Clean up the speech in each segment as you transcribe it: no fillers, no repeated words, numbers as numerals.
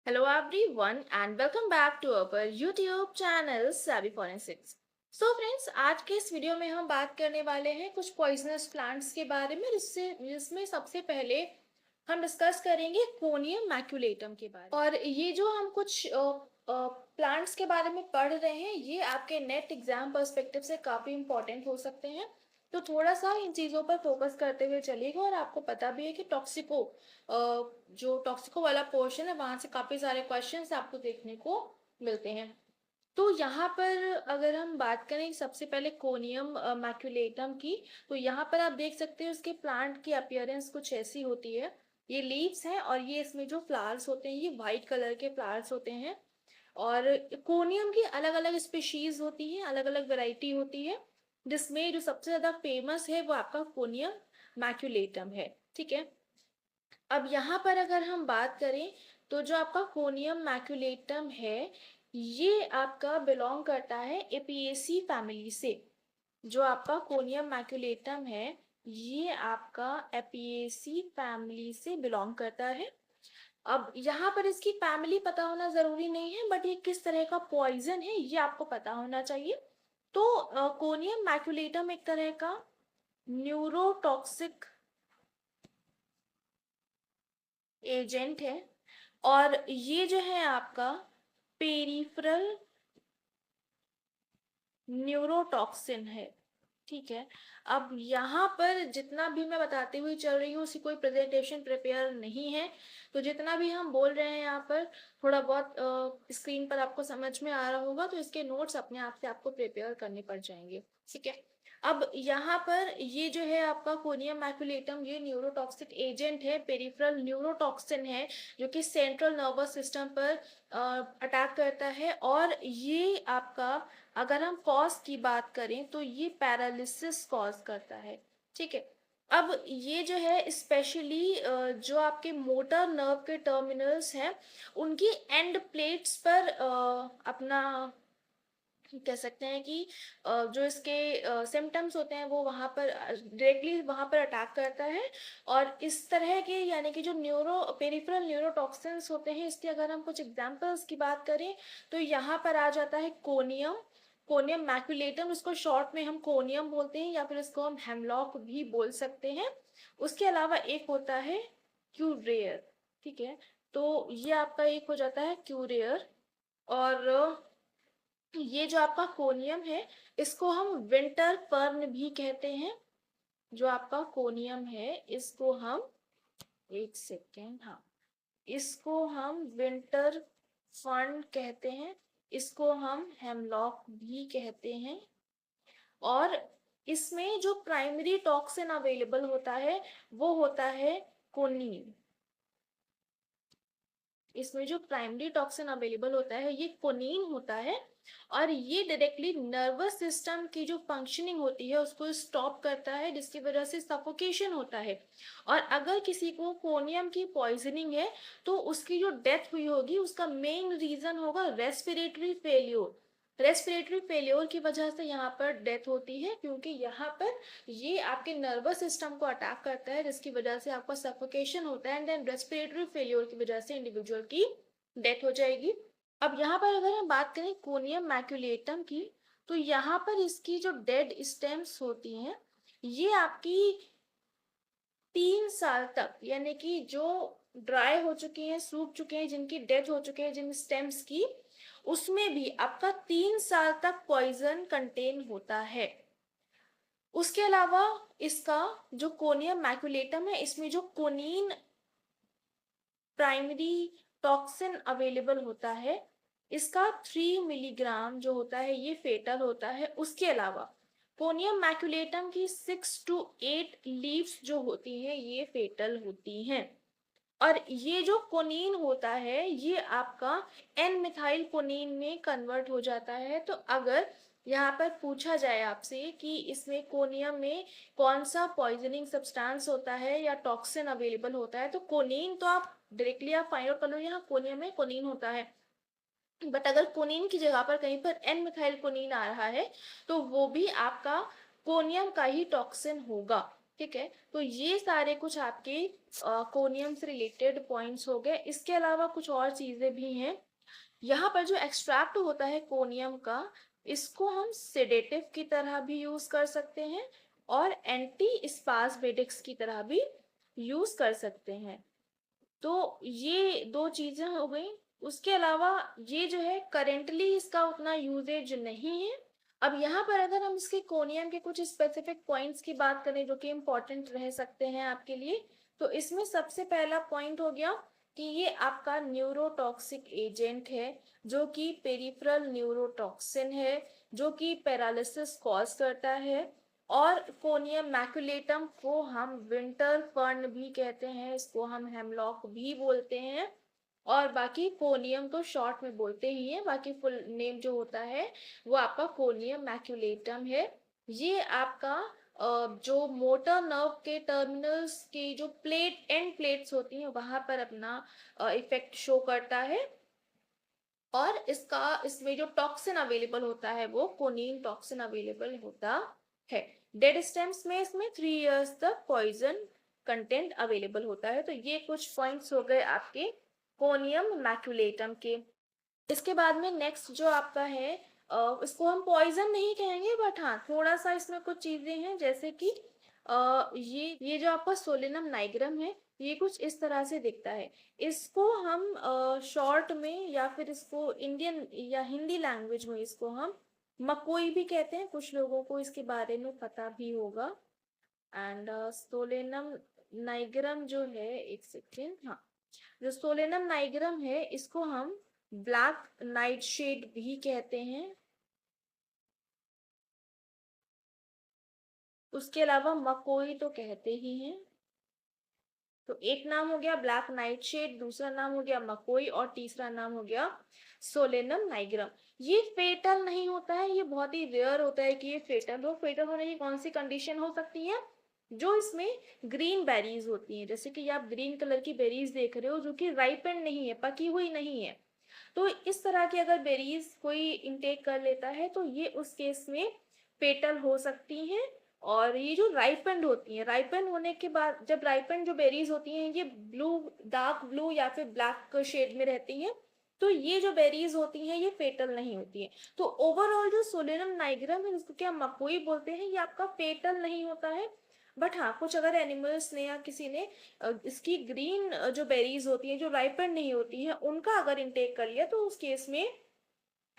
Hello everyone and welcome back to our YouTube channel Savvy Forensics। So friends, आज के इस video में हम बात करने वाले हैं कुछ पॉइजनस प्लांट्स के बारे में जिसमें सबसे पहले हम डिस्कस करेंगे कोनियम मैक्युलेटम के बारे में। और ये जो हम कुछ प्लांट्स के बारे में पढ़ रहे हैं ये आपके नेट एग्जाम पर्सपेक्टिव से काफ़ी इंपॉर्टेंट हो सकते हैं। तो थोड़ा सा इन चीज़ों पर फोकस करते हुए चलिएगा। और आपको पता भी है कि जो टॉक्सिको वाला पोर्शन है वहां से काफ़ी सारे क्वेश्चंस आपको देखने को मिलते हैं। तो यहाँ पर अगर हम बात करें सबसे पहले कोनियम मैक्युलेटम की, तो यहाँ पर आप देख सकते हैं उसके प्लांट की अपीयरेंस कुछ ऐसी होती है। ये लीव्स हैं और ये इसमें जो फ्लावर्स होते हैं ये वाइट कलर के फ्लावर्स होते हैं। और कोनियम की अलग अलग स्पीशीज होती हैं, अलग अलग वैरायटी होती है, जिसमें जो सबसे ज़्यादा फेमस है वो आपका कोनियम मैक्युलेटम है। ठीक है, अब यहाँ पर अगर हम बात करें तो जो आपका कोनियम मैक्युलेटम है ये आपका बिलोंग करता है एपिएसी फैमिली से। जो आपका कोनियम मैक्युलेटम है ये आपका एपिएसी फैमिली से बिलोंग करता है। अब यहाँ पर इसकी फैमिली पता होना जरूरी नहीं है, बट ये किस तरह का पॉइजन है ये आपको पता होना चाहिए। तो कोनियम मैक्युलेटम एक तरह का न्यूरोटॉक्सिक एजेंट है और ये जो है आपका पेरिफेरल न्यूरोटॉक्सिन है। ठीक है, अब यहाँ पर जितना भी मैं बताती हुई चल रही हूँ उसकी कोई प्रेजेंटेशन प्रिपेयर नहीं है। तो जितना भी हम बोल रहे हैं यहाँ पर थोड़ा बहुत स्क्रीन पर आपको समझ में आ रहा होगा, तो इसके नोट्स अपने आप से आपको प्रिपेयर करने पड़ जाएंगे। ठीक है, अब यहाँ पर ये जो है आपका कोनियम मैक्युलेटम ये न्यूरोटॉक्सिक एजेंट है, पेरिफेरल न्यूरोटॉक्सिन है, जो कि सेंट्रल नर्वस सिस्टम पर अटैक करता है। और ये आपका अगर हम कॉज की बात करें तो ये पैरालिसिस कॉज करता है। ठीक है, अब ये जो है स्पेशली जो आपके मोटर नर्व के टर्मिनल्स हैं उनकी एंड प्लेट्स पर अपना कह सकते हैं कि जो इसके सिम्टम्स होते हैं वो वहाँ पर डायरेक्टली वहाँ पर अटैक करता है। और इस तरह के यानी कि जो पेरिफेरल न्यूरोटॉक्सिन्स होते हैं इसके अगर हम कुछ एग्जांपल्स की बात करें तो यहाँ पर आ जाता है कोनियम, कोनियम मैक्युलेटम, इसको शॉर्ट में हम कोनियम बोलते हैं या फिर इसको हम हेमलॉक भी बोल सकते हैं। उसके अलावा एक होता है क्यूरेयर। ठीक है, तो ये आपका एक हो जाता है क्यूरेयर। और ये जो आपका कोनियम है इसको हम विंटर फर्न भी कहते हैं। जो आपका कोनियम है इसको हम, एक सेकेंड, हाँ, इसको हम विंटर फर्न कहते हैं, इसको हम हेमलॉक भी कहते हैं। और इसमें जो प्राइमरी टॉक्सिन अवेलेबल होता है वो होता है कोनीन। इसमें जो प्राइमरी टॉक्सिन अवेलेबल होता है ये कोनीन होता है। और ये डायरेक्टली नर्वस सिस्टम की जो फंक्शनिंग होती है उसको स्टॉप करता है, जिसकी वजह से सफोकेशन होता है। और अगर किसी को कोनियम की पॉइजनिंग है तो उसकी जो डेथ हुई होगी उसका मेन रीजन होगा रेस्पिरेटरी फेल्योर। रेस्पिरेटरी फेल्योर की वजह से यहाँ पर डेथ होती है, क्योंकि यहाँ पर ये आपके नर्वस सिस्टम को अटैक करता है जिसकी वजह से आपका सफोकेशन होता है एंड देन रेस्पिरेटरी फेल्योर की वजह से इंडिविजुअल की डेथ हो जाएगी। अब यहाँ पर अगर हम बात करें कोनियम मैक्युलेटम की, तो यहाँ पर इसकी जो डेड स्टेम्स होती हैं ये आपकी 3 साल तक, यानी कि जो ड्राई हो चुके हैं, सूख चुके हैं, जिनकी डेथ हो चुके हैं जिन स्टेम्स की, उसमें भी आपका 3 साल तक पॉइजन कंटेन होता है। उसके अलावा इसका जो कोनियम मैक्युलेटम है इसमें जो कोनीन प्राइमरी टॉक्सिन अवेलेबल होता है इसका 3 मिलीग्राम जो होता है ये फेटल होता है। उसके अलावा कोनियम मैक्युलेटम की 6 to 8 लीव्स जो होती हैं ये फेटल होती हैं। और ये जो कोनीन होता है ये आपका एन मिथाइल कोनीन में कन्वर्ट हो जाता है। तो अगर यहाँ पर पूछा जाए आपसे कि इसमें कोनियम में कौन सा पॉइजनिंग सब्सटेंस होता है या टॉक्सिन अवेलेबल होता है, तो कोनीन तो आप डायरेक्टली आप फाइंड आउट कर लो, यहाँ कोनियम में कोनीन होता है। बट अगर कोनीन की जगह पर कहीं पर एन मिथाइल कोनीन आ रहा है तो वो भी आपका कोनियम का ही टॉक्सिन होगा। ठीक है, तो ये सारे कुछ आपके कोनियम से रिलेटेड पॉइंट्स हो गए। इसके अलावा कुछ और चीजें भी हैं। यहाँ पर जो एक्सट्रैक्ट होता है कोनियम का, इसको हम सेडेटिव की तरह भी यूज कर सकते हैं और एंटी स्पाज्मेटिक्स की तरह भी यूज कर सकते हैं। तो ये दो चीजें हो गई। उसके अलावा ये जो है करेंटली इसका उतना यूजेज नहीं है। अब यहाँ पर अगर हम इसके कोनियम के कुछ स्पेसिफिक पॉइंट्स की बात करें जो कि इम्पोर्टेंट रह सकते हैं आपके लिए, तो इसमें सबसे पहला पॉइंट हो गया कि ये आपका न्यूरोटॉक्सिक एजेंट है, जो कि पेरिफेरल न्यूरोटॉक्सिन है, जो कि पैरालिसिस कॉज करता है। और कोनियम मैक्युलेटम को हम विंटर फर्न भी कहते हैं, इसको हम हेमलॉक भी बोलते हैं। और बाकी कोनियम तो शॉर्ट में बोलते ही हैं, बाकी फुल नेम जो होता है वो आपका कोनियम मैक्युलेटम है। ये आपका जो मोटर नर्व के टर्मिनल्स की जो एंड प्लेट्स होती हैं वहां पर अपना इफेक्ट शो करता है। और इसमें जो टॉक्सिन अवेलेबल होता है वो कोनिन टॉक्सिन अवेलेबल होता है। डेड स्टेम्स में इसमें 3 इयर्स तक पॉइजन कंटेंट अवेलेबल होता है। तो ये कुछ पॉइंट्स हो गए आपके कोनियम मैक्युलेटम के। इसके बाद में नेक्स्ट जो आपका है, इसको हम पॉइजन नहीं कहेंगे, बट हाँ थोड़ा सा इसमें कुछ चीजें हैं, जैसे कि ये जो आपका सोलेनम नाइग्रम है, ये कुछ इस तरह से दिखता है। इसको हम शॉर्ट में या फिर इसको इंडियन या हिंदी लैंग्वेज में इसको हम मकोई भी कहते हैं, कुछ लोगों को इसके बारे में पता भी होगा। एंड सोलेनम नाइग्रम जो है, एक सेकेंड, हाँ, जो सोलेनम नाइग्रम है इसको हम ब्लैक नाइट शेड भी कहते हैं। उसके अलावा मकोई तो कहते ही हैं। तो एक नाम हो गया ब्लैक नाइट शेड, दूसरा नाम हो गया मकोई, और तीसरा नाम हो गया सोलेनम नाइग्रम। ये फेटल नहीं होता है, ये बहुत ही रेयर होता है कि ये फेटल हो। फेटल होने की कौन सी कंडीशन हो सकती है? जो इसमें ग्रीन बेरीज होती हैं, जैसे कि आप ग्रीन कलर की बेरीज देख रहे हो जो कि राइपेंड नहीं है, पकी हुई नहीं है। तो इस तरह की अगर बेरीज कोई इनटेक कर लेता है तो ये उस केस में फेटल हो सकती हैं। और ये जो राइपेंड होती हैं, राइपेंड होने के बाद, जब राइपेंड जो बेरीज होती हैं ये ब्लू, डार्क ब्लू या फिर ब्लैक शेड में रहती हैं, तो ये जो बेरीज होती हैं ये फेटल नहीं होती है। तो ओवरऑल जो सोलेनम नाइग्रम है, जिसको क्या मकोई बोलते हैं, ये आपका फेटल नहीं होता है। बट हाँ, कुछ अगर एनिमल्स ने या किसी ने इसकी ग्रीन जो बेरीज होती हैं जो राइपेंड नहीं होती हैं उनका अगर इनटेक कर लिया, तो उस केस में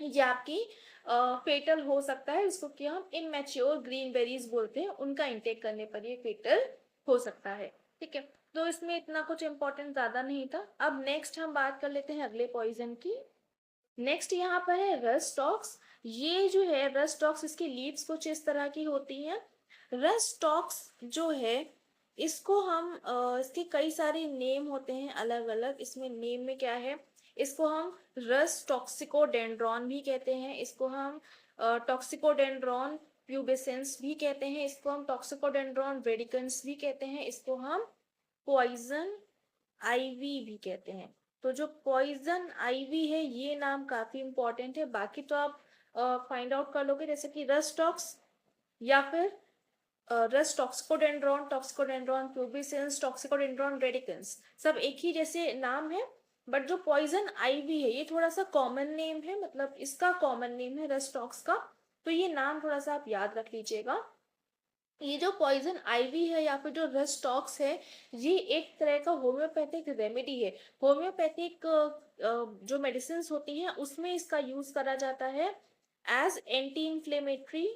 ये आपकी फेटल हो सकता है, इसको कि हम इनमेच्योर ग्रीन बेरीज बोलते हैं, उनका इंटेक करने पर ये फेटल हो सकता है। ठीक है, तो इसमें इतना कुछ इंपॉर्टेंट ज्यादा नहीं था। अब नेक्स्ट हम बात कर लेते हैं अगले पॉइजन की। नेक्स्ट यहाँ पर है रस्टॉक्स। ये जो है रस्टॉक्स, इसकी लीव्स कुछ इस तरह की होती हैं। रस्टॉक्स जो है इसको हम इसके कई सारे नेम होते हैं अलग अलग। इसमें नेम में क्या है, इसको हम रस टॉक्सिकोडेंड्रॉन भी कहते हैं, इसको हम टॉक्सिकोडेंड्रॉन प्यूबेसेंस भी कहते हैं, इसको हम टॉक्सिकोडेंड्रॉन वेडिकन्स भी कहते हैं, इसको हम पॉइजन आईवी भी कहते हैं। तो जो पॉइजन आईवी है ये नाम काफी इंपॉर्टेंट है, बाकी तो आप फाइंड आउट कर लोगे, जैसे कि रस्टॉक्स या फिर रस टॉक्सिकोडेंड्रॉन, टॉक्सिकोडेंड्रॉन प्यूबिसेंस, टॉक्सिकोडेंड्रॉन रेडिकन्स, सब एक ही जैसे नाम है। बट जो पॉइजन आईवी है ये थोड़ा सा कॉमन नेम है, मतलब इसका कॉमन नेम है रस्टॉक्स का, तो ये नाम थोड़ा सा आप याद रख लीजिएगा। ये जो पॉइजन आईवी है या फिर जो रस्टॉक्स है, ये एक तरह का होम्योपैथिक रेमेडी है। होम्योपैथिक जो मेडिसिन होती हैं उसमें इसका यूज करा जाता है एज एंटी इंफ्लेमेटरी।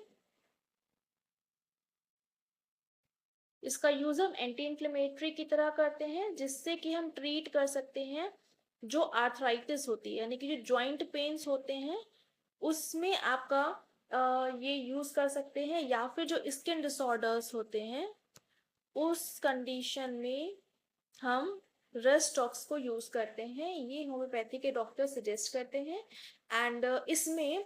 इसका यूज हम एंटी इंफ्लेमेटरी की तरह करते हैं, जिससे कि हम ट्रीट कर सकते हैं जो आर्थराइटिस होती है, यानी कि जो जॉइंट पेन्स होते हैं उसमें आपका ये यूज कर सकते हैं। या फिर जो स्किन डिसऑर्डर्स होते हैं उस कंडीशन में हम रस्टॉक्स को यूज करते हैं, ये होम्योपैथी के डॉक्टर सजेस्ट करते हैं। एंड इसमें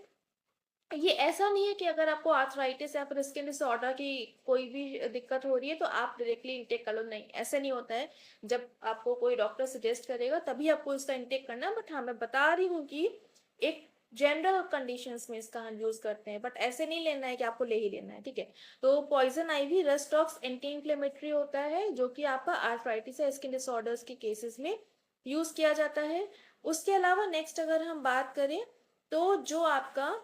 ये ऐसा नहीं है कि अगर आपको आर्थराइटिस या फिर स्किन डिसऑर्डर की कोई भी दिक्कत हो रही है तो आप डायरेक्टली इंटेक कर लो, नहीं, ऐसा नहीं होता है। जब आपको कोई डॉक्टर सजेस्ट करेगा तभी आपको इसका इंटेक करना है। बट हाँ, मैं बता रही हूँ कि एक जनरल कंडीशंस में इसका हम यूज करते हैं, बट ऐसे नहीं लेना है कि आपको ले ही लेना है, ठीक है। तो poison ivy rhus tox anti inflammatory होता है, जो कि आपका आर्थराइटिस या स्किन डिसऑर्डर्स के केसेस में यूज किया जाता है। उसके अलावा नेक्स्ट अगर हम बात करें तो जो आपका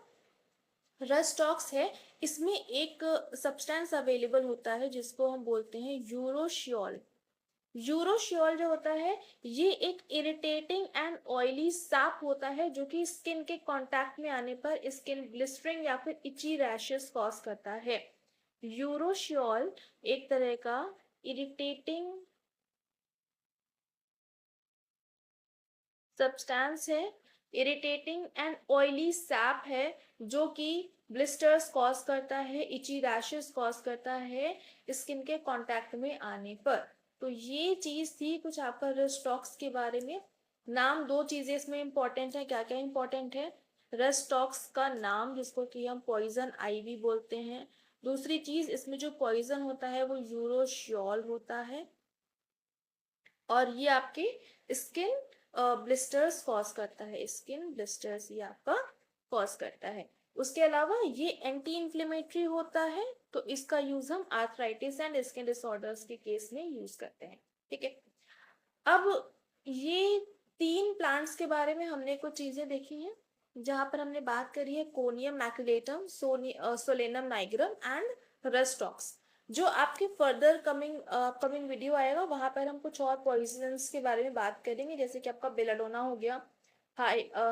रस्टॉक्स है, इसमें एक सब्सटेंस अवेलेबल होता है जिसको हम बोलते हैं यूरोशियोल। यूरोशियोल जो होता है, ये एक इरिटेटिंग एंड ऑयली सैप होता है जो कि स्किन के कांटेक्ट में आने पर स्किन ब्लिस्टरिंग या फिर इची रैशेस कॉज करता है। यूरोशियोल एक तरह का इरिटेटिंग सब्सटेंस है, इरिटेटिंग एंड ऑयली सैप है, जो कि ब्लिस्टर्स कॉज करता है, इची रैशेस कॉज करता है स्किन के कांटेक्ट में आने पर। तो ये चीज थी कुछ आपका रस्टॉक्स के बारे में। नाम, दो चीजें इसमें इंपॉर्टेंट है। क्या क्या इंपॉर्टेंट है? रस्टॉक्स का नाम, जिसको कि हम पॉइजन आईवी बोलते हैं। दूसरी चीज, इसमें जो पॉइजन होता है वो यूरोशियोल होता है, और ये आपके स्किन ब्लिस्टर्स कॉज करता है, स्किन ब्लिस्टर्स ये आपका कॉज करता है। उसके अलावा ये एंटी इंफ्लेमेटरी होता है, तो इसका यूज हम आर्थराइटिस एंड स्किन डिसऑर्डर्स के केस में यूज करते हैं, ठीक है। अब ये तीन प्लांट्स के बारे में हमने कुछ चीजें देखी हैं, जहां पर हमने बात करी है conium maculatum, Solanum nigrum and rhus tox. जो आपके फर्दर कमिंग वीडियो आएगा वहां पर हम कुछ और पॉइजन्स के बारे में बात करेंगे, जैसे कि आपका बेलाडोना हो गया,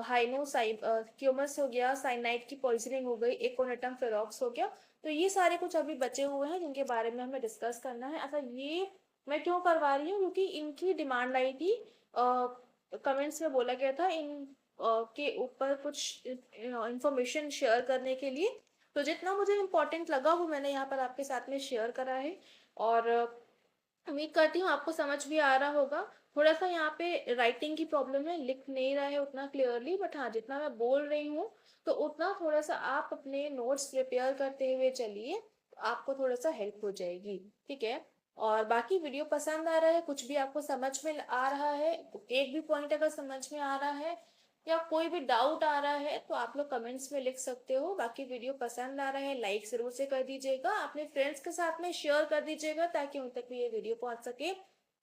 हाइनोसाइक्यूमस हो गया, साइनाइड की पॉइजनिंग हो गई, एकोनेटम फेरोक्स हो गया। तो ये सारे कुछ अभी बचे हुए हैं जिनके बारे में हमें डिस्कस करना है। अच्छा, ये मैं क्यों करवा रही हूँ, क्योंकि इनकी डिमांड आई थी, कमेंट्स में बोला गया था इन के ऊपर कुछ इंफॉर्मेशन शेयर करने के लिए। तो जितना मुझे इम्पोर्टेंट लगा वो मैंने यहाँ पर आपके साथ में शेयर करा है, और उम्मीद करती हूँ आपको समझ भी आ रहा होगा। थोड़ा सा यहाँ पे राइटिंग की प्रॉब्लम है, लिख नहीं रहा है उतना क्लियरली, बट हाँ जितना मैं बोल रही हूँ तो उतना थोड़ा सा आप अपने नोट्स प्रिपेयर करते हुए चलिए, तो आपको थोड़ा सा हेल्प हो जाएगी, ठीक है। और बाकी वीडियो पसंद आ रहा है, कुछ भी आपको समझ में आ रहा है, एक भी पॉइंट अगर समझ में आ रहा है या कोई भी डाउट आ रहा है तो आप लोग कमेंट्स में लिख सकते हो। बाकी वीडियो पसंद आ रहा है लाइक जरूर से कर दीजिएगा, अपने फ्रेंड्स के साथ में शेयर कर दीजिएगा ताकि उन तक भी ये वीडियो पहुंच सके।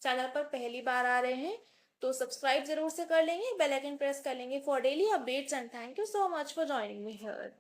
चैनल पर पहली बार आ रहे हैं तो सब्सक्राइब जरूर से कर लेंगे, बेल आइकन प्रेस कर लेंगे for daily updates, and thank you so much for joining me here.